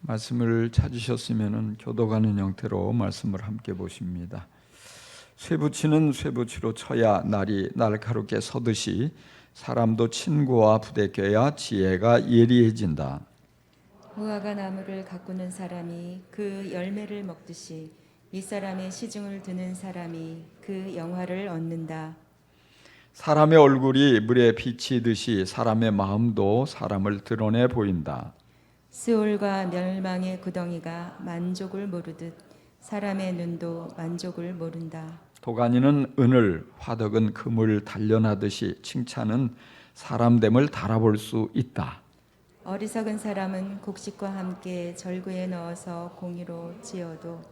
말씀을 찾으셨으면 교도가는 형태로 말씀을 함께 보십니다. 쇠붙이는 쇠붙이로 쳐야 날이 날카롭게 서듯이 사람도 친구와 부대껴야 지혜가 예리해진다. 무화과 나무를 가꾸는 사람이 그 열매를 먹듯이 윗사람의 시중을 드는 사람이 그 영화를 얻는다. 사람의 얼굴이 물에 비치듯이 사람의 마음도 사람을 드러내 보인다. 스올과 멸망의 구덩이가 만족을 모르듯 사람의 눈도 만족을 모른다. 도가니는 은을, 화덕은 금을 단련하듯이 칭찬은 사람됨을 달아볼 수 있다. 어리석은 사람은 곡식과 함께 절구에 넣어서 공의로 지어도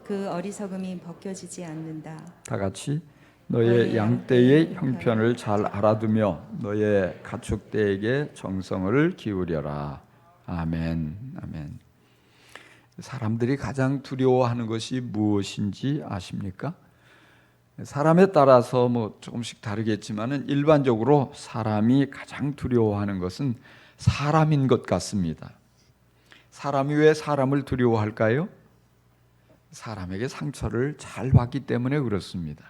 그 어리석음이 벗겨지지 않는다. 다 같이 너의 양떼의 형편을 잘 알아두며 너의 가축대에게 정성을 기울여라. 아멘. 아멘. 사람들이 가장 두려워하는 것이 무엇인지 아십니까? 사람에 따라서 조금씩 다르겠지만은 일반적으로 사람이 가장 두려워하는 것은 사람인 것 같습니다. 사람이 왜 사람을 두려워할까요? 사람에게 상처를 잘 받기 때문에 그렇습니다.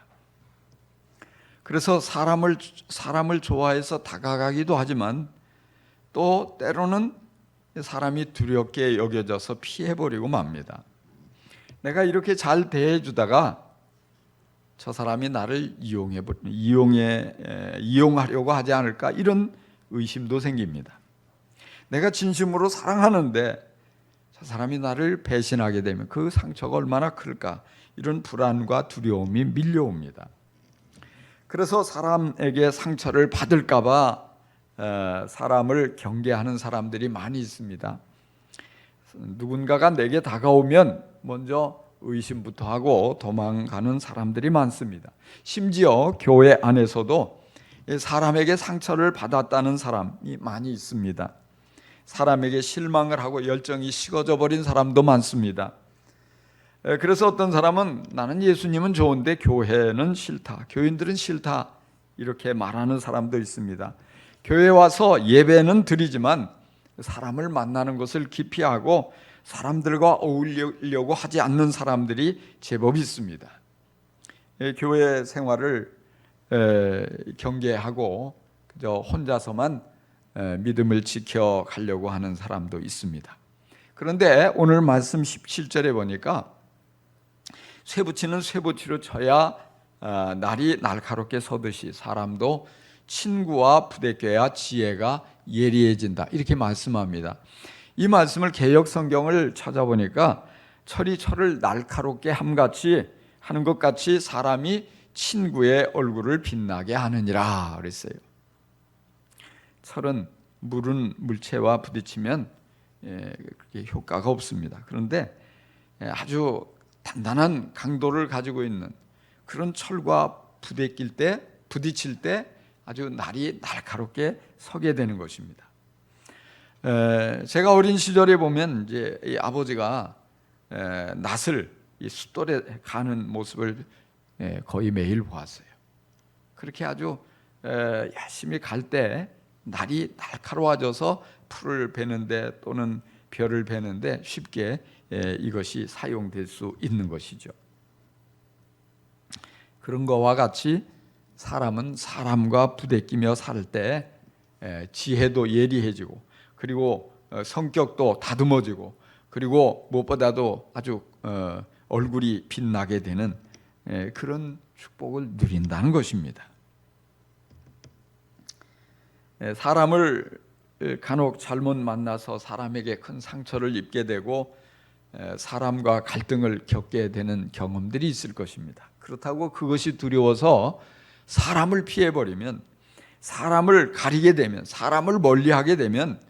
그래서 사람을 좋아해서 다가가기도 하지만 또 때로는 사람이 두렵게 여겨져서 피해버리고 맙니다. 내가 이렇게 잘 대해주다가 저 사람이 나를 이용하려고 하지 않을까 이런 의심도 생깁니다. 내가 진심으로 사랑하는데 저 사람이 나를 배신하게 되면 그 상처가 얼마나 클까 이런 불안과 두려움이 밀려옵니다. 그래서 사람에게 상처를 받을까 봐 사람을 경계하는 사람들이 많이 있습니다. 누군가가 내게 다가오면 먼저 의심부터 하고 도망가는 사람들이 많습니다. 심지어 교회 안에서도 사람에게 상처를 받았다는 사람이 많이 있습니다. 사람에게 실망을 하고 열정이 식어져 버린 사람도 많습니다. 그래서 어떤 사람은 나는 예수님은 좋은데 교회는 싫다, 교인들은 싫다 이렇게 말하는 사람도 있습니다. 교회 와서 예배는 드리지만 사람을 만나는 것을 기피하고 사람들과 어울리려고 하지 않는 사람들이 제법 있습니다. 교회 생활을 경계하고 그저 혼자서만 믿음을 지켜가려고 하는 사람도 있습니다. 그런데 오늘 말씀 17절에 보니까 쇠붙이는 쇠붙이로 쳐야 날이 날카롭게 서듯이 사람도 친구와 부대껴야 지혜가 예리해진다 이렇게 말씀합니다. 이 말씀을 개역 성경을 찾아보니까 철이 철을 날카롭게 함같이 하는 것 같이 사람이 친구의 얼굴을 빛나게 하느니라 그랬어요. 철은 물은 물체와 부딪히면 그렇게 효과가 없습니다. 그런데 아주 단단한 강도를 가지고 있는 그런 철과 부딪힐 때 아주 날이 날카롭게 서게 되는 것입니다. 제가 어린 시절에 보면 이제 이 아버지가 낫을 이 숫돌에 가는 모습을 거의 매일 보았어요. 그렇게 아주 열심히 갈 때 날이 날카로워져서 풀을 베는데 또는 벼를 베는데 쉽게 이것이 사용될 수 있는 것이죠. 그런 것과 같이 사람은 사람과 부대끼며 살 때 지혜도 예리해지고 그리고 성격도 다듬어지고 그리고 무엇보다도 아주 얼굴이 빛나게 되는 그런 축복을 누린다는 것입니다. 사람을 간혹 잘못 만나서 사람에게 큰 상처를 입게 되고 사람과 갈등을 겪게 되는 경험들이 있을 것입니다. 그렇다고 그것이 두려워서 사람을 피해버리면, 사람을 가리게 되면, 사람을 멀리하게 되면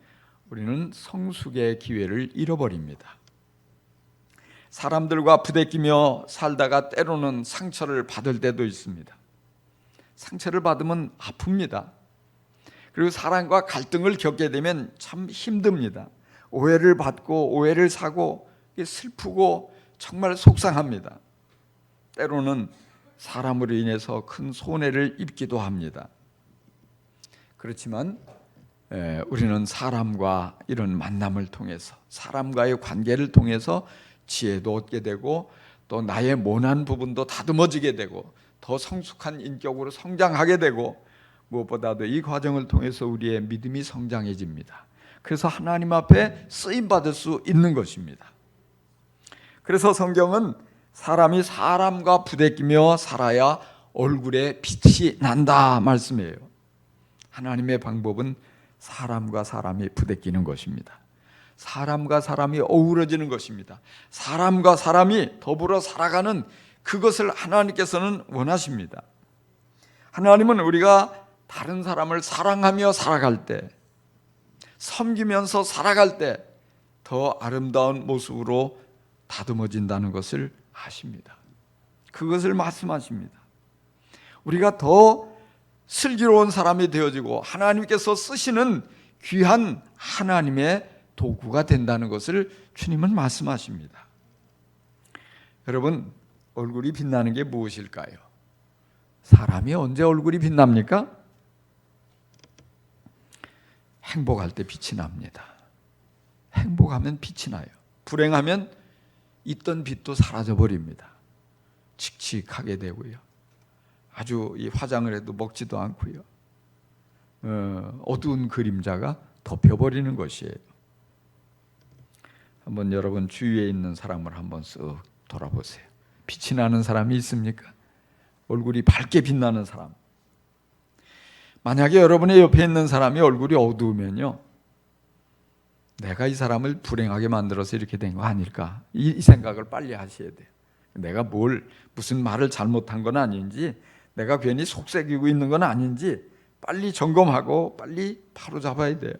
우리는 성숙의 기회를 잃어버립니다. 사람들과 부대끼며 살다가 때로는 상처를 받을 때도 있습니다. 상처를 받으면 아픕니다. 그리고 사람과 갈등을 겪게 되면 참 힘듭니다. 오해를 받고 오해를 사고 슬프고 정말 속상합니다. 때로는 사람으로 인해서 큰 손해를 입기도 합니다. 그렇지만 우리는 사람과 이런 만남을 통해서, 사람과의 관계를 통해서 지혜도 얻게 되고 또 나의 모난 부분도 다듬어지게 되고 더 성숙한 인격으로 성장하게 되고, 무엇보다도 이 과정을 통해서 우리의 믿음이 성장해집니다. 그래서 하나님 앞에 쓰임받을 수 있는 것입니다. 그래서 성경은 사람이 사람과 부대끼며 살아야 얼굴에 빛이 난다 말씀이에요. 하나님의 방법은 사람과 사람이 부대끼는 것입니다. 사람과 사람이 어우러지는 것입니다. 사람과 사람이 더불어 살아가는 그것을 하나님께서는 원하십니다. 하나님은 우리가 다른 사람을 사랑하며 살아갈 때, 섬기면서 살아갈 때 더 아름다운 모습으로 다듬어진다는 것을 아십니다. 그것을 말씀하십니다. 우리가 더 슬기로운 사람이 되어지고 하나님께서 쓰시는 귀한 하나님의 도구가 된다는 것을 주님은 말씀하십니다. 여러분, 얼굴이 빛나는 게 무엇일까요? 사람이 언제 얼굴이 빛납니까? 행복할 때 빛이 납니다. 행복하면 빛이 나요. 불행하면 있던 빛도 사라져 버립니다. 칙칙하게 되고요. 아주 이 화장을 해도 먹지도 않고요. 어두운 그림자가 덮여버리는 것이에요. 한번 여러분 주위에 있는 사람을 한번 쓱 돌아보세요. 빛이 나는 사람이 있습니까? 얼굴이 밝게 빛나는 사람. 만약에 여러분의 옆에 있는 사람이 얼굴이 어두우면요, 내가 이 사람을 불행하게 만들어서 이렇게 된 거 아닐까, 이 생각을 빨리 하셔야 돼요. 내가 무슨 말을 잘못한 건 아닌지, 내가 괜히 속삭이고 있는 건 아닌지 빨리 점검하고 빨리 바로잡아야 돼요.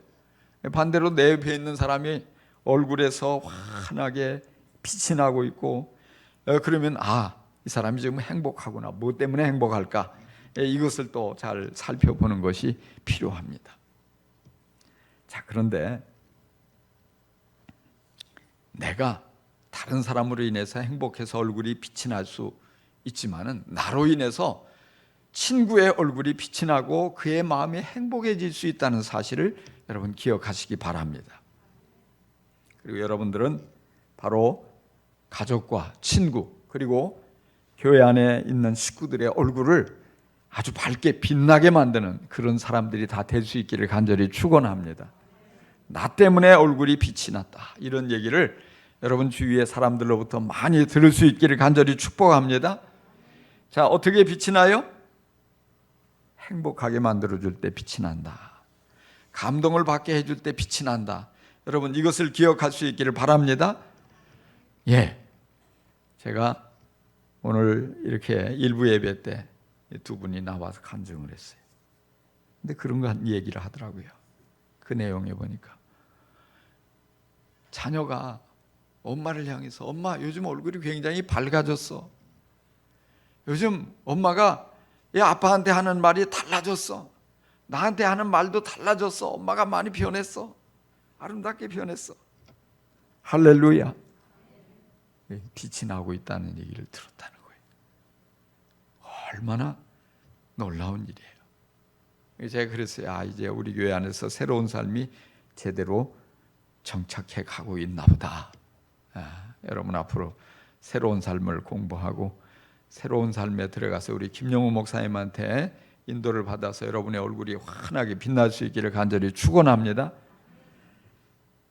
반대로 내 옆에 있는 사람이 얼굴에서 환하게 빛이 나고 있고, 그러면 이 사람이 지금 행복하구나. 뭐 때문에 행복할까? 이것을 또 잘 살펴보는 것이 필요합니다. 자, 그런데 내가 다른 사람으로 인해서 행복해서 얼굴이 빛이 날 수 있지만은, 나로 인해서 친구의 얼굴이 빛이 나고 그의 마음이 행복해질 수 있다는 사실을 여러분 기억하시기 바랍니다. 그리고 여러분들은 바로 가족과 친구, 그리고 교회 안에 있는 식구들의 얼굴을 아주 밝게 빛나게 만드는 그런 사람들이 다 될 수 있기를 간절히 축원합니다. 나 때문에 얼굴이 빛이 났다, 이런 얘기를 여러분 주위의 사람들로부터 많이 들을 수 있기를 간절히 축복합니다. 자, 어떻게 빛이 나요? 행복하게 만들어줄 때 빛이 난다. 감동을 받게 해줄 때 빛이 난다. 여러분, 이것을 기억할 수 있기를 바랍니다. 제가 오늘 이렇게 일부 예배 때 두 분이 나와서 간증을 했어요. 근데 그런 거 얘기를 하더라고요. 그 내용에 보니까 자녀가 엄마를 향해서, 엄마 요즘 얼굴이 굉장히 밝아졌어. 요즘 엄마가 아빠한테 하는 말이 달라졌어. 나한테 하는 말도 달라졌어. 엄마가 많이 변했어. 아름답게 변했어. 할렐루야. 빛이 나고 있다는 얘기를 들었다는 거예요. 얼마나 놀라운 일이에요. 제가 그랬어요. 이제 우리 교회 안에서 새로운 삶이 제대로 정착해 가고 있나 보다. 여러분 앞으로 새로운 삶을 공부하고 새로운 삶에 들어가서 우리 김영우 목사님한테 인도를 받아서 여러분의 얼굴이 환하게 빛날 수 있기를 간절히 축원합니다.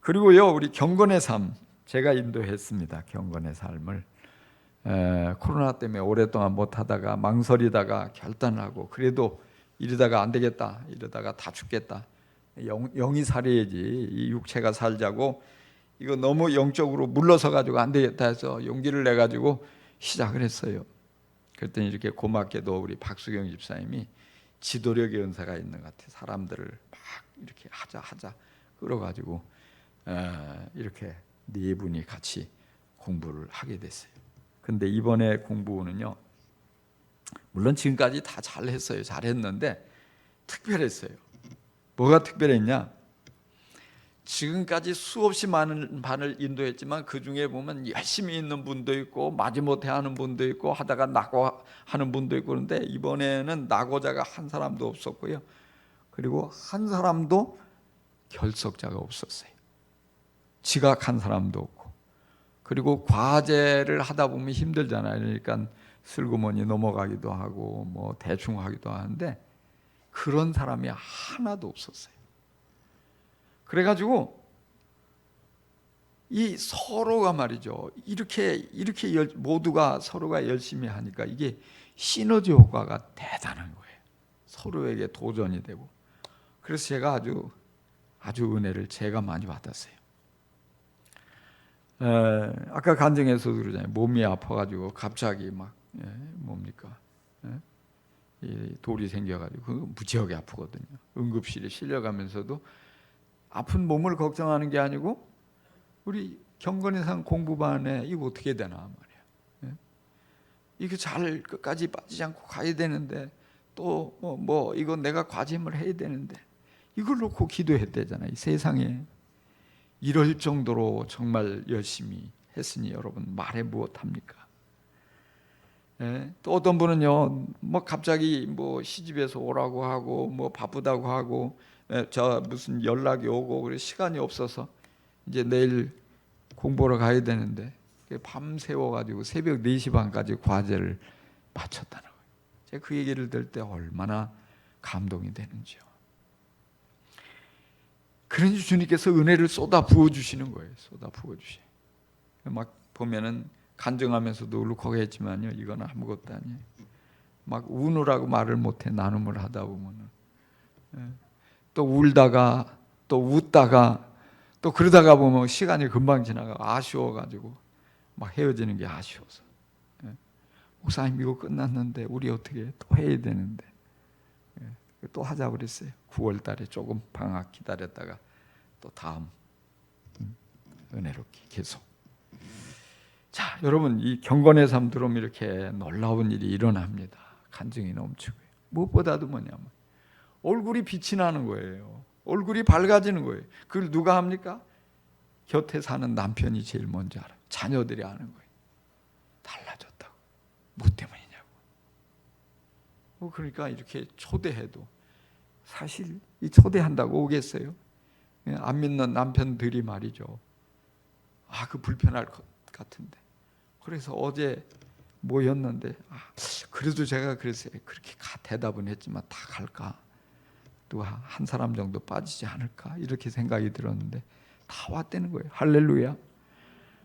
그리고요, 우리 경건의 삶, 제가 인도했습니다. 경건의 삶을 코로나 때문에 오랫동안 못하다가 망설이다가 결단하고, 그래도 이러다가 안 되겠다, 이러다가 다 죽겠다, 영이 살아야지 이 육체가 살자고, 이거 너무 영적으로 물러서 가지고 안 되겠다 해서 용기를 내 가지고 시작을 했어요. 그랬더니 이렇게 고맙게도 우리 박수경 집사님이 지도력의 은사가 있는 것 같아요. 사람들을 막 이렇게 하자 끌어가지고 이렇게 네 분이 같이 공부를 하게 됐어요. 근데 이번에 공부는요, 물론 지금까지 다 잘했어요. 잘했는데 특별했어요. 뭐가 특별했냐? 지금까지 수없이 많은 반을 인도했지만 그 중에 보면 열심히 있는 분도 있고 마지못해 하는 분도 있고 하다가 낙오 하는 분도 있고, 그런데 이번에는 낙오자가 한 사람도 없었고요. 그리고 한 사람도 결석자가 없었어요. 지각한 사람도 없고. 그리고 과제를 하다 보면 힘들잖아요. 그러니까 슬그머니 넘어가기도 하고 뭐 대충 하기도 하는데 그런 사람이 하나도 없었어요. 그래가지고 이 서로가 말이죠. 이렇게 모두가 서로가 열심히 하니까 이게 시너지 효과가 대단한 거예요. 서로에게 도전이 되고. 그래서 제가 아주 은혜를 제가 많이 받았어요. 아까 간증에서도 그러잖아요. 몸이 아파가지고 갑자기 막 뭡니까? 이 돌이 생겨가지고 그 무지하게 아프거든요. 응급실에 실려가면서도 아픈 몸을 걱정하는 게 아니고 우리 경건의상 공부반에 이거 어떻게 되나 말이야. 이거 잘 끝까지 빠지지 않고 가야 되는데 또 뭐 이거 내가 과제를 해야 되는데 이걸 놓고 기도했대잖아요. 이 세상에 이럴 정도로 정말 열심히 했으니 여러분 말해 무엇합니까? 또 어떤 분은요, 뭐 갑자기 뭐 시집에서 오라고 하고 뭐 바쁘다고 하고 저 무슨 연락이 오고 그래 시간이 없어서 이제 내일 공부하러 가야 되는데 밤 새워가지고 새벽 4시 반까지 과제를 마쳤다는 거예요. 제가 그 얘기를 들을 때 얼마나 감동이 되는지요. 그러니 주님께서 은혜를 쏟아 부어주시는 거예요. 쏟아 부어주셔. 막 보면은 간증하면서도 울컥했지만요, 이건 아무것도 아니에요. 막 우느라고 말을 못해 나눔을 하다 보면은 또 울다가 또 웃다가 또 그러다가 보면 시간이 금방 지나가 아쉬워가지고 막 헤어지는 게 아쉬워서 목사님 이거 끝났는데 우리 어떻게 또 해야 되는데 또 하자 그랬어요. 9월 달에 조금 방학 기다렸다가 또 다음 은혜롭게 계속. 자, 여러분 이 경건의 삶 들어오면 이렇게 놀라운 일이 일어납니다. 간증이 넘치고요. 무엇보다도 뭐냐면 얼굴이 빛이 나는 거예요. 얼굴이 밝아지는 거예요. 그걸 누가 합니까? 곁에 사는 남편이 제일 먼저 알아요. 자녀들이 아는 거예요. 달라졌다고. 뭐 때문이냐고. 그러니까 이렇게 초대해도 사실 이 초대한다고 오겠어요? 안 믿는 남편들이 말이죠. 그 불편할 것 같은데. 그래서 어제 모였는데 그래도 제가 그랬어요. 그렇게 대답은 했지만 다 갈까? 또 한 사람 정도 빠지지 않을까? 이렇게 생각이 들었는데 다 왔다는 거예요. 할렐루야.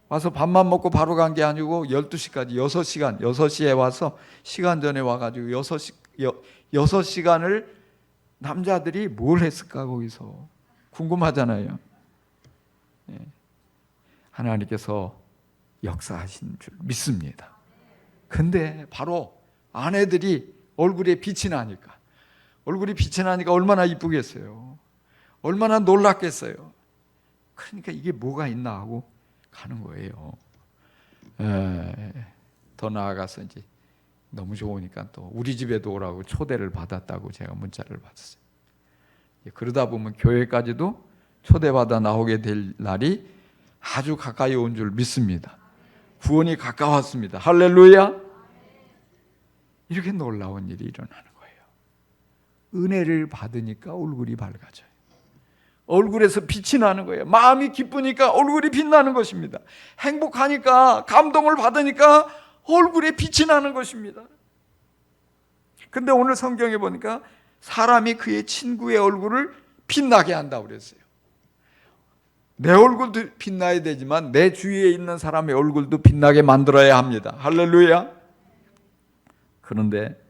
와서 밥만 먹고 바로 간 게 아니고 12시까지 6시간 6시에 와서 시간 전에 와가지고 6시간을 남자들이 뭘 했을까 거기서 궁금하잖아요. 하나님께서 역사하신 줄 믿습니다. 근데 바로 아내들이 얼굴에 빛이 나니까 얼마나 이쁘겠어요. 얼마나 놀랍겠어요. 그러니까 이게 뭐가 있나 하고 가는 거예요. 더 나아가서 이제 너무 좋으니까 또 우리 집에도 오라고 초대를 받았다고 제가 문자를 받았어요. 그러다 보면 교회까지도 초대받아 나오게 될 날이 아주 가까이 온 줄 믿습니다. 구원이 가까웠습니다. 할렐루야. 이렇게 놀라운 일이 일어나는 거예요. 은혜를 받으니까 얼굴이 밝아져요. 얼굴에서 빛이 나는 거예요. 마음이 기쁘니까 얼굴이 빛나는 것입니다. 행복하니까 감동을 받으니까 얼굴에 빛이 나는 것입니다. 근데 오늘 성경에 보니까 사람이 그의 친구의 얼굴을 빛나게 한다고 그랬어요. 내 얼굴도 빛나야 되지만 내 주위에 있는 사람의 얼굴도 빛나게 만들어야 합니다. 할렐루야. 그런데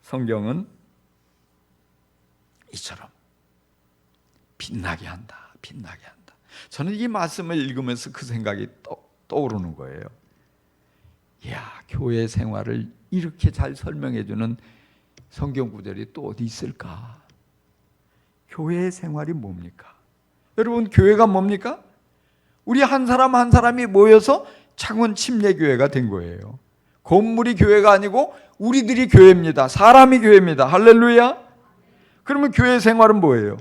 성경은 이처럼 빛나게 한다. 저는 이 말씀을 읽으면서 그 생각이 떠오르는 거예요. 이야, 교회 생활을 이렇게 잘 설명해 주는 성경 구절이 또 어디 있을까? 교회 생활이 뭡니까? 여러분, 교회가 뭡니까? 우리 한 사람 한 사람이 모여서 창원 침례교회가 된 거예요. 건물이 교회가 아니고 우리들이 교회입니다. 사람이 교회입니다. 할렐루야. 그러면 교회 생활은 뭐예요?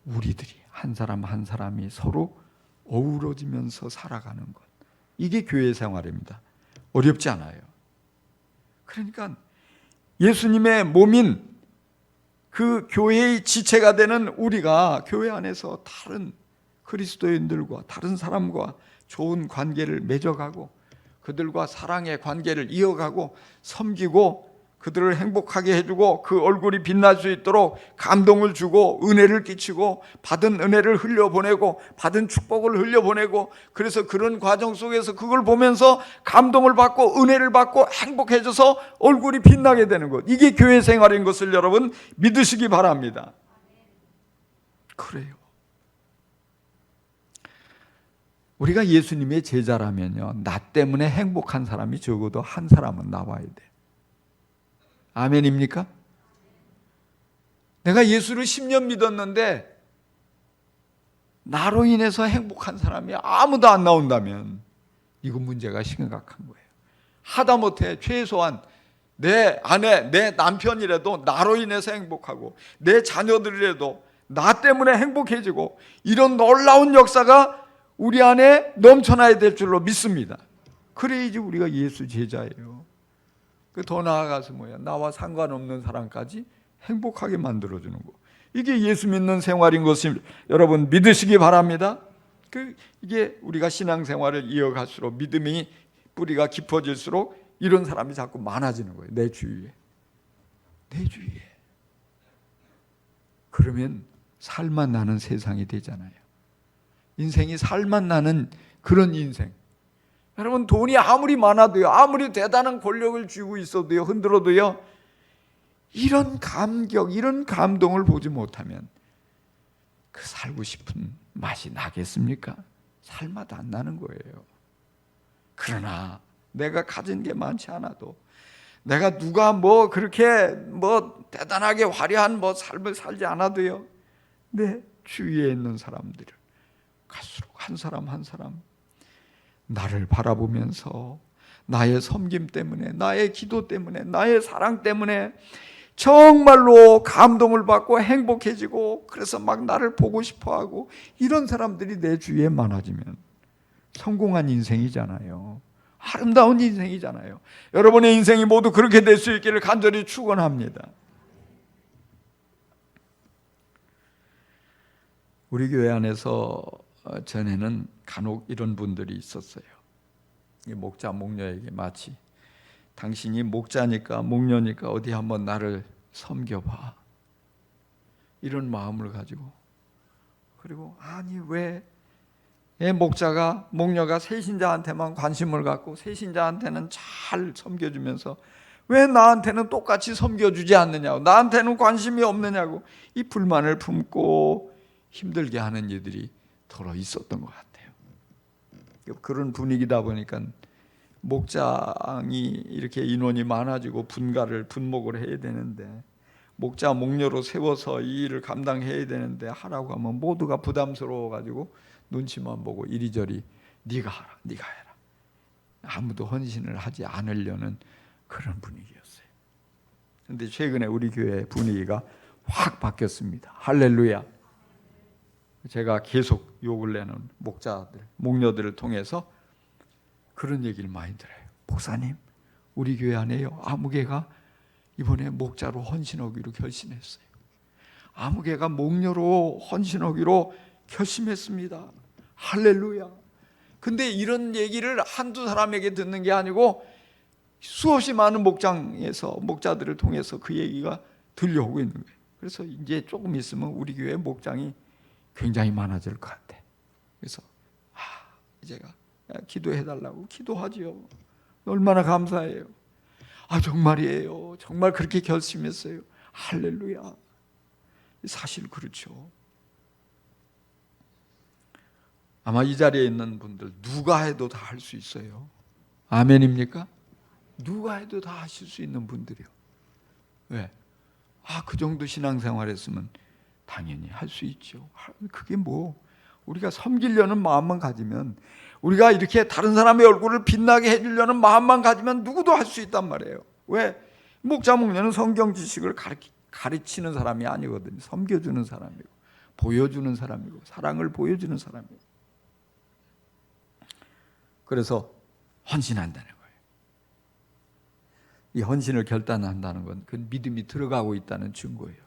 우리들이 한 사람 한 사람이 서로 어우러지면서 살아가는 것. 이게 교회 생활입니다. 어렵지 않아요. 그러니까 예수님의 몸인 그 교회의 지체가 되는 우리가 교회 안에서 다른 그리스도인들과 다른 사람과 좋은 관계를 맺어가고 그들과 사랑의 관계를 이어가고 섬기고 그들을 행복하게 해주고 그 얼굴이 빛날 수 있도록 감동을 주고 은혜를 끼치고 받은 은혜를 흘려보내고 받은 축복을 흘려보내고, 그래서 그런 과정 속에서 그걸 보면서 감동을 받고 은혜를 받고 행복해져서 얼굴이 빛나게 되는 것, 이게 교회 생활인 것을 여러분 믿으시기 바랍니다. 그래요. 우리가 예수님의 제자라면요, 나 때문에 행복한 사람이 적어도 한 사람은 나와야 돼. 아멘입니까? 내가 예수를 10년 믿었는데 나로 인해서 행복한 사람이 아무도 안 나온다면 이건 문제가 심각한 거예요. 하다못해 최소한 내 아내, 내 남편이라도 나로 인해서 행복하고 내 자녀들이라도 나 때문에 행복해지고 이런 놀라운 역사가 우리 안에 넘쳐나야 될 줄로 믿습니다. 그래야지 우리가 예수 제자예요. 더 나아가서 뭐야? 나와 상관없는 사람까지 행복하게 만들어주는 거. 이게 예수 믿는 생활인 것을 여러분 믿으시기 바랍니다. 이게 우리가 신앙생활을 이어갈수록 믿음이 뿌리가 깊어질수록 이런 사람이 자꾸 많아지는 거예요. 내 주위에. 내 주위에. 그러면 살맛 나는 세상이 되잖아요. 인생이 살맛 나는 그런 인생. 여러분, 돈이 아무리 많아도요, 아무리 대단한 권력을 쥐고 있어도요, 흔들어도요, 이런 감격, 이런 감동을 보지 못하면 그 살고 싶은 맛이 나겠습니까? 살맛 안 나는 거예요. 그러나 내가 가진 게 많지 않아도, 내가 누가 그렇게 대단하게 화려한 삶을 살지 않아도요, 내 주위에 있는 사람들을 갈수록 한 사람 한 사람 나를 바라보면서 나의 섬김 때문에, 나의 기도 때문에, 나의 사랑 때문에 정말로 감동을 받고 행복해지고, 그래서 막 나를 보고 싶어하고, 이런 사람들이 내 주위에 많아지면 성공한 인생이잖아요. 아름다운 인생이잖아요. 여러분의 인생이 모두 그렇게 될 수 있기를 간절히 축원합니다. 우리 교회 안에서 전에는 간혹 이런 분들이 있었어요. 목자, 목녀에게 마치 당신이 목자니까 목녀니까 어디 한번 나를 섬겨봐, 이런 마음을 가지고, 그리고 아니 왜 목자가 목녀가 세신자한테만 관심을 갖고 세신자한테는 잘 섬겨주면서 왜 나한테는 똑같이 섬겨주지 않느냐고, 나한테는 관심이 없느냐고 이 불만을 품고 힘들게 하는 이들이 더러 있었던 것 같아요. 그런 분위기다 보니까 목장이 이렇게 인원이 많아지고 분목을 해야 되는데, 목자 목녀로 세워서 이 일을 감당해야 되는데 하라고 하면 모두가 부담스러워 가지고 눈치만 보고 이리저리 네가 하라, 네가 해라, 아무도 헌신을 하지 않으려는 그런 분위기였어요. 그런데 최근에 우리 교회 분위기가 확 바뀌었습니다. 할렐루야. 제가 계속 욕을 내는 목자들, 목녀들을 통해서 그런 얘기를 많이 들어요. 목사님, 우리 교회 안에요, 아무개가 이번에 목자로 헌신하기로 결심했어요. 아무개가 목녀로 헌신하기로 결심했습니다. 할렐루야. 근데 이런 얘기를 한두 사람에게 듣는 게 아니고 수없이 많은 목장에서, 목자들을 통해서 그 얘기가 들려오고 있는 거예요. 그래서 이제 조금 있으면 우리 교회 목장이 굉장히 많아질 것 같아. 그래서 제가 기도해달라고 기도하지요. 얼마나 감사해요. 정말이에요. 정말 그렇게 결심했어요. 할렐루야. 사실 그렇죠. 아마 이 자리에 있는 분들 누가 해도 다 할 수 있어요. 아멘입니까? 누가 해도 다 하실 수 있는 분들이요. 왜? 그 정도 신앙생활 했으면 당연히 할 수 있죠. 그게 우리가 섬기려는 마음만 가지면, 우리가 이렇게 다른 사람의 얼굴을 빛나게 해주려는 마음만 가지면 누구도 할 수 있단 말이에요. 왜? 목자, 목녀는 성경 지식을 가르치는 사람이 아니거든요. 섬겨주는 사람이고, 보여주는 사람이고, 사랑을 보여주는 사람이고. 그래서 헌신한다는 거예요. 이 헌신을 결단한다는 건 그 믿음이 들어가고 있다는 증거예요.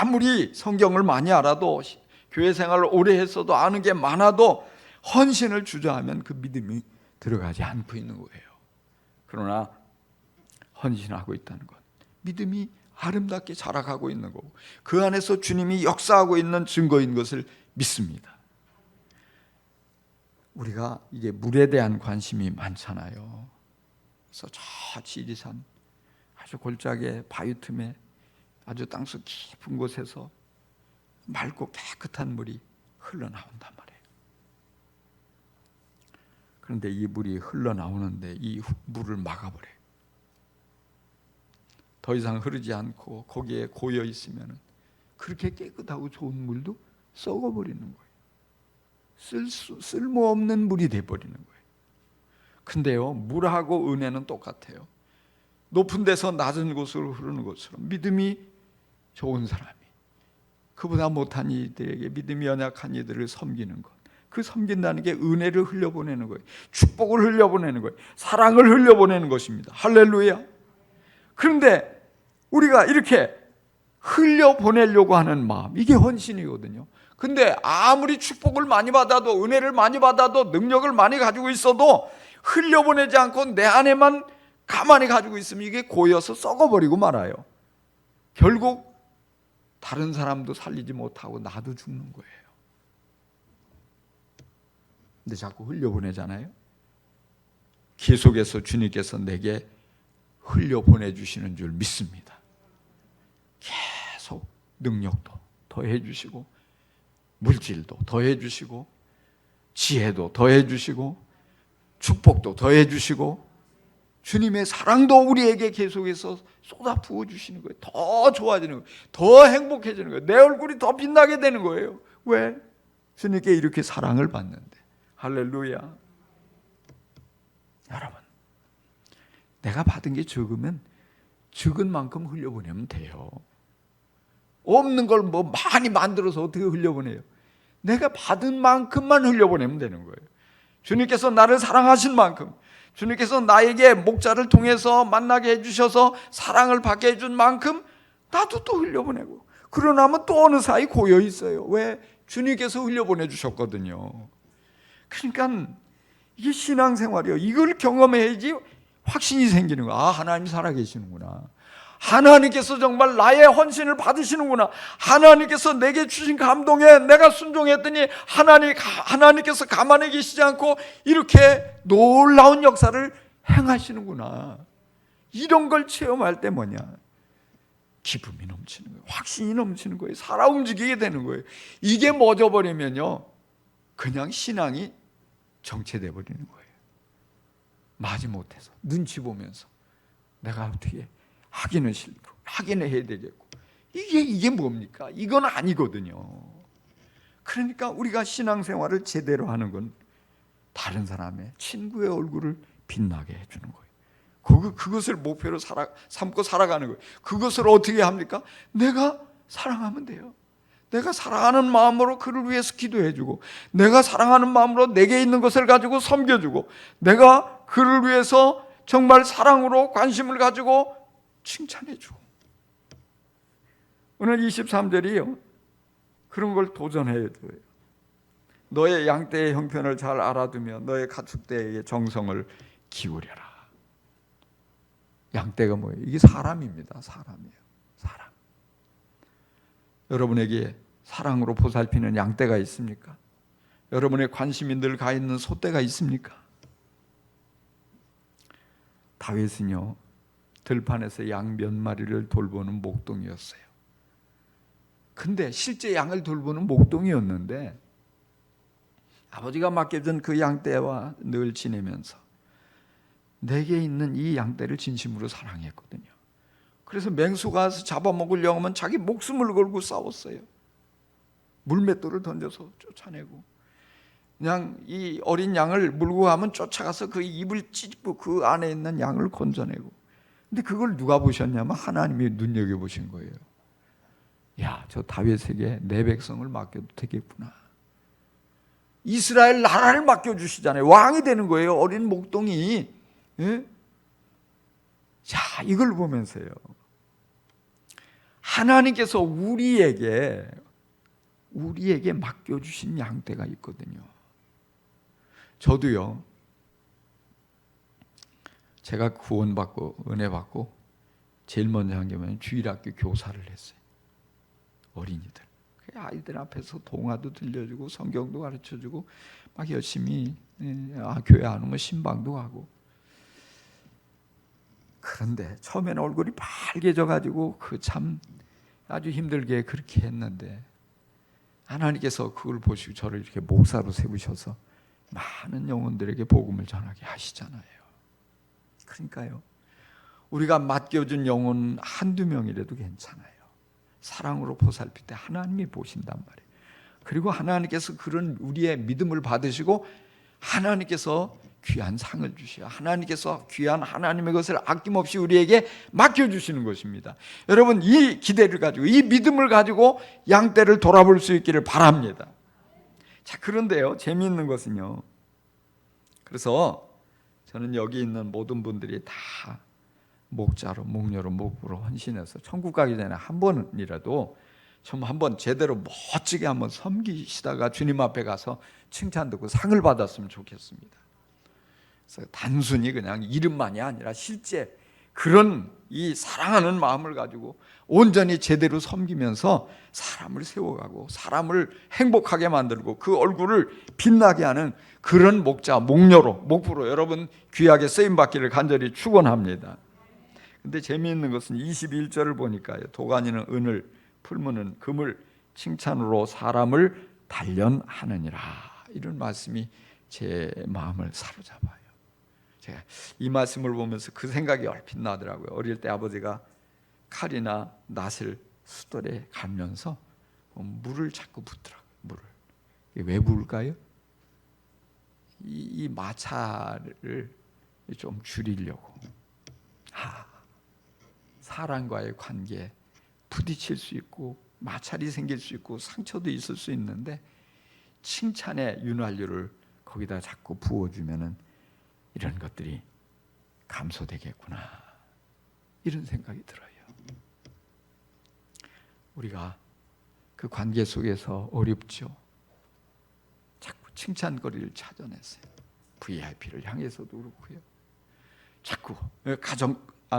아무리 성경을 많이 알아도 교회 생활을 오래 했어도 아는 게 많아도 헌신을 주저하면 그 믿음이 들어가지 않고 있는 거예요. 그러나 헌신하고 있다는 것, 믿음이 아름답게 자라가고 있는 거고 그 안에서 주님이 역사하고 있는 증거인 것을 믿습니다. 우리가 이게 물에 대한 관심이 많잖아요. 그래서 저 지리산 아주 골짜기의 바위 틈에 아주 땅속 깊은 곳에서 맑고 깨끗한 물이 흘러나온단 말이에요. 그런데 이 물이 흘러나오는데 이 물을 막아버려요. 더 이상 흐르지 않고 거기에 고여 있으면 그렇게 깨끗하고 좋은 물도 썩어버리는 거예요. 쓸모없는 물이 돼버리는 거예요. 근데요, 물하고 은혜는 똑같아요. 높은 데서 낮은 곳으로 흐르는 것처럼 믿음이 좋은 사람이 그보다 못한 이들에게 믿음이 연약한 이들을 섬기는 것, 그 섬긴다는 게 은혜를 흘려보내는 거예요. 축복을 흘려보내는 거예요. 사랑을 흘려보내는 것입니다. 할렐루야. 그런데 우리가 이렇게 흘려보내려고 하는 마음, 이게 헌신이거든요. 근데 아무리 축복을 많이 받아도, 은혜를 많이 받아도, 능력을 많이 가지고 있어도 흘려보내지 않고 내 안에만 가만히 가지고 있으면 이게 고여서 썩어버리고 말아요. 결국 다른 사람도 살리지 못하고 나도 죽는 거예요. 근데 자꾸 흘려보내잖아요. 계속해서 주님께서 내게 흘려보내주시는 줄 믿습니다. 계속 능력도 더해주시고 물질도 더해주시고 지혜도 더해주시고 축복도 더해주시고 주님의 사랑도 우리에게 계속해서 쏟아 부어주시는 거예요. 더 좋아지는 거예요. 더 행복해지는 거예요. 내 얼굴이 더 빛나게 되는 거예요. 왜? 주님께 이렇게 사랑을 받는데. 할렐루야. 여러분, 내가 받은 게 적으면 적은 만큼 흘려보내면 돼요. 없는 걸 뭐 많이 만들어서 어떻게 흘려보내요? 내가 받은 만큼만 흘려보내면 되는 거예요. 주님께서 나를 사랑하신 만큼, 주님께서 나에게 목자를 통해서 만나게 해주셔서 사랑을 받게 해준 만큼 나도 또 흘려보내고, 그러나면 또 어느 사이 고여 있어요. 왜? 주님께서 흘려보내 주셨거든요. 그러니까 이게 신앙생활이요. 이걸 경험해야지 확신이 생기는 거야. 아, 하나님 살아계시는구나. 하나님께서 정말 나의 헌신을 받으시는구나. 하나님께서 내게 주신 감동에 내가 순종했더니 하나님께서 가만히 계시지 않고 이렇게 놀라운 역사를 행하시는구나. 이런 걸 체험할 때 뭐냐? 기쁨이 넘치는 거예요. 확신이 넘치는 거예요. 살아 움직이게 되는 거예요. 이게 멎어버리면요, 그냥 신앙이 정체돼 버리는 거예요. 마지못해서 눈치 보면서 내가 어떻게 하기는 싫고 하기는 해야 되겠고, 이게 뭡니까? 이건 아니거든요. 그러니까 우리가 신앙생활을 제대로 하는 건 다른 사람의 친구의 얼굴을 빛나게 해주는 거예요. 그것을 목표로 삼고 살아가는 거예요. 그것을 어떻게 합니까? 내가 사랑하면 돼요. 내가 사랑하는 마음으로 그를 위해서 기도해주고, 내가 사랑하는 마음으로 내게 있는 것을 가지고 섬겨주고, 내가 그를 위해서 정말 사랑으로 관심을 가지고 칭찬해주고. 오늘 23절이요, 그런 걸 도전해야 돼요. 너의 양떼의 형편을 잘 알아두며 너의 가축대에게 정성을 기울여라. 양떼가 뭐예요? 이게 사람입니다. 사람이에요. 사람. 여러분에게 사랑으로 보살피는 양떼가 있습니까? 여러분의 관심이 늘 가 있는 소떼가 있습니까? 다윗은요, 들판에서 양 몇 마리를 돌보는 목동이었어요. 근데 실제 양을 돌보는 목동이었는데 아버지가 맡겨준 그 양떼와 늘 지내면서 내게 있는 이 양떼를 진심으로 사랑했거든요. 그래서 맹수가 와서 잡아먹으려고 하면 자기 목숨을 걸고 싸웠어요. 물맷돌을 던져서 쫓아내고, 그냥 이 어린 양을 물고 가면 쫓아가서 그 입을 찢고 그 안에 있는 양을 건져내고. 근데 그걸 누가 보셨냐면 하나님이 눈여겨보신 거예요. 야, 저 다윗에게 내 백성을 맡겨도 되겠구나. 이스라엘 나라를 맡겨주시잖아요. 왕이 되는 거예요, 어린 목동이. 예? 자, 이걸 보면서요, 하나님께서 우리에게 맡겨주신 양떼가 있거든요. 저도요, 제가 구원받고 은혜 받고 제일 먼저 한 게 뭐냐면 주일학교 교사를 했어요. 어린이들, 아이들 앞에서 동화도 들려주고 성경도 가르쳐주고 막 열심히 교회 안 오면 신방도 하고. 그런데 처음에는 얼굴이 빨개져가지고 참 아주 힘들게 그렇게 했는데 하나님께서 그걸 보시고 저를 이렇게 목사로 세우셔서 많은 영혼들에게 복음을 전하게 하시잖아요. 그러니까요, 우리가 맡겨준 영혼 한두 명이라도 괜찮아요. 사랑으로 보살필 때 하나님이 보신단 말이에요. 그리고 하나님께서 그런 우리의 믿음을 받으시고 하나님께서 귀한 상을 주셔. 하나님께서 귀한 하나님의 것을 아낌없이 우리에게 맡겨주시는 것입니다. 여러분, 이 기대를 가지고 이 믿음을 가지고 양떼를 돌아볼 수 있기를 바랍니다. 자, 그런데요, 재미있는 것은요, 그래서 저는 여기 있는 모든 분들이 다 목자로, 목녀로, 목부로 헌신해서 천국 가기 전에 한 번이라도 좀 한번 제대로 멋지게 한번 섬기시다가 주님 앞에 가서 칭찬 듣고 상을 받았으면 좋겠습니다. 그래서 단순히 그냥 이름만이 아니라 실제 그런 이 사랑하는 마음을 가지고 온전히 제대로 섬기면서 사람을 세워가고 사람을 행복하게 만들고 그 얼굴을 빛나게 하는 그런 목자, 목녀로, 목부로 여러분 귀하게 쓰임받기를 간절히 축원합니다. 근데 재미있는 것은 21절을 보니까요, 도가니는 은을, 풀무는 금을 칭찬으로 사람을 단련하느니라, 이런 말씀이 제 마음을 사로잡아요. 제가 이 말씀을 보면서 그 생각이 얼핏 나더라고요. 어릴 때 아버지가 칼이나 낫을 수돌에 갈면서 물을 자꾸 붓더라고요. 물을. 왜 부을까요? 이 마찰을 좀 줄이려고. 사람과의 관계 부딪힐 수 있고 마찰이 생길 수 있고 상처도 있을 수 있는데 칭찬의 윤활유를 거기다 자꾸 부어주면은 이런 것들이 감소되겠구나, 이런 생각이 들어요. 우리가 그 관계 속에서 어렵죠. 자꾸 칭찬거리를 찾아냈어요. VIP를 향해서도 그렇고요. 자꾸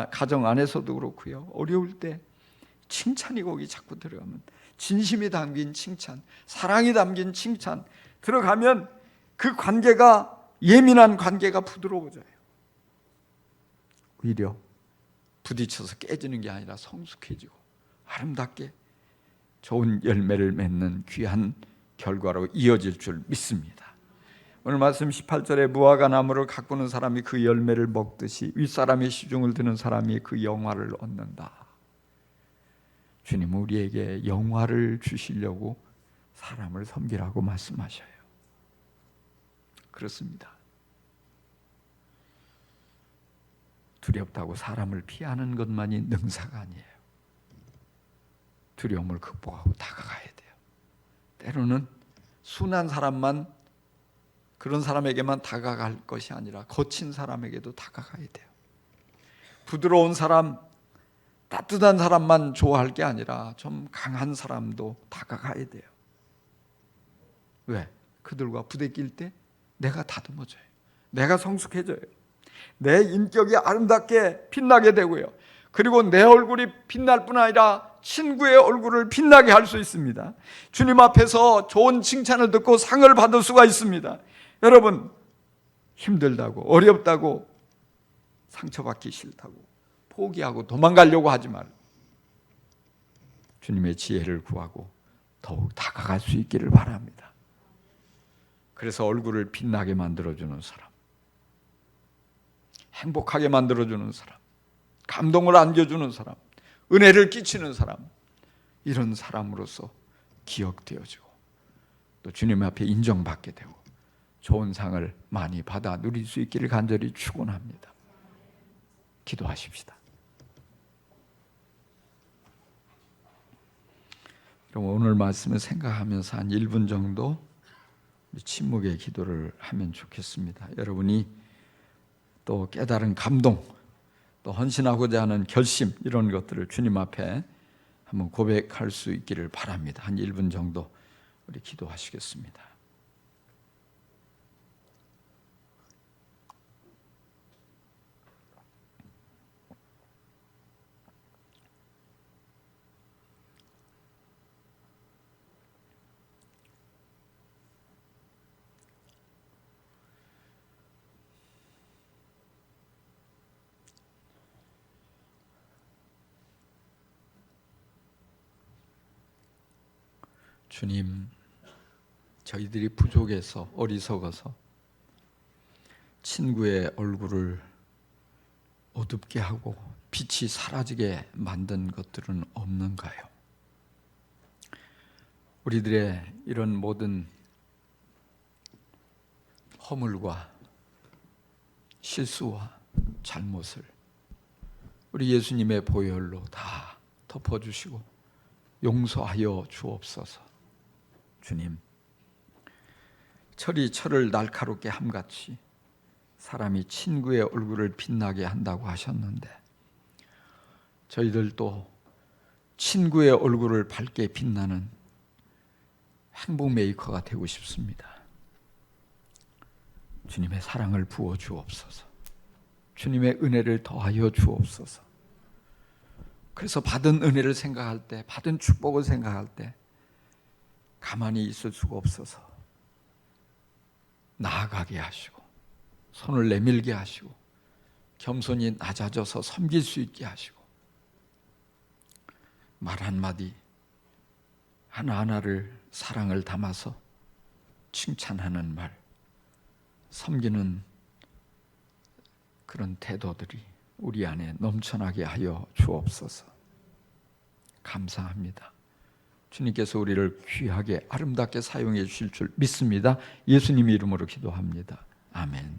가정 안에서도 그렇고요. 어려울 때 칭찬이 거기 자꾸 들어가면, 진심이 담긴 칭찬, 사랑이 담긴 칭찬 들어가면 그 관계가, 예민한 관계가 부드러워져요. 오히려 부딪혀서 깨지는 게 아니라 성숙해지고 아름답게 좋은 열매를 맺는 귀한 결과로 이어질 줄 믿습니다. 오늘 말씀 18절에 무화과 나무를 가꾸는 사람이 그 열매를 먹듯이 윗사람의 시중을 드는 사람이 그 영화를 얻는다. 주님은 우리에게 영화를 주시려고 사람을 섬기라고 말씀하셔요. 그렇습니다. 두렵다고 사람을 피하는 것만이 능사가 아니에요. 두려움을 극복하고 다가가야 돼요. 때로는 순한 사람만, 그런 사람에게만 다가갈 것이 아니라 거친 사람에게도 다가가야 돼요. 부드러운 사람, 따뜻한 사람만 좋아할 게 아니라 좀 강한 사람도 다가가야 돼요. 왜? 그들과 부대낄 때 내가 다듬어져요. 내가 성숙해져요. 내 인격이 아름답게 빛나게 되고요. 그리고 내 얼굴이 빛날 뿐 아니라 친구의 얼굴을 빛나게 할 수 있습니다. 주님 앞에서 좋은 칭찬을 듣고 상을 받을 수가 있습니다. 여러분, 힘들다고, 어렵다고, 상처받기 싫다고 포기하고 도망가려고 하지 말고 주님의 지혜를 구하고 더욱 다가갈 수 있기를 바랍니다. 그래서 얼굴을 빛나게 만들어주는 사람, 행복하게 만들어주는 사람, 감동을 안겨주는 사람, 은혜를 끼치는 사람, 이런 사람으로서 기억되어지고 또 주님 앞에 인정받게 되고 좋은 상을 많이 받아 누릴 수 있기를 간절히 축원합니다. 기도하십시다. 그럼 오늘 말씀을 생각하면서 한 1분 정도 침묵의 기도를 하면 좋겠습니다. 여러분이 또 깨달은 감동, 또 헌신하고자 하는 결심, 이런 것들을 주님 앞에 한번 고백할 수 있기를 바랍니다. 한 1분 정도 우리 기도하시겠습니다. 주님, 저희들이 부족해서 어리석어서 친구의 얼굴을 어둡게 하고 빛이 사라지게 만든 것들은 없는가요? 우리들의 이런 모든 허물과 실수와 잘못을 우리 예수님의 보혈로 다 덮어주시고 용서하여 주옵소서. 주님, 철이 철을 날카롭게 함같이 사람이 친구의 얼굴을 빛나게 한다고 하셨는데 저희들도 친구의 얼굴을 밝게 빛나는 행복 메이커가 되고 싶습니다. 주님의 사랑을 부어 주옵소서. 주님의 은혜를 더하여 주옵소서. 그래서 받은 은혜를 생각할 때, 받은 축복을 생각할 때 가만히 있을 수가 없어서 나아가게 하시고 손을 내밀게 하시고 겸손히 낮아져서 섬길 수 있게 하시고 말 한마디 하나하나를 사랑을 담아서 칭찬하는 말, 섬기는 그런 태도들이 우리 안에 넘쳐나게 하여 주옵소서. 감사합니다. 주님께서 우리를 귀하게 아름답게 사용해 주실 줄 믿습니다. 예수님 이름으로 기도합니다. 아멘.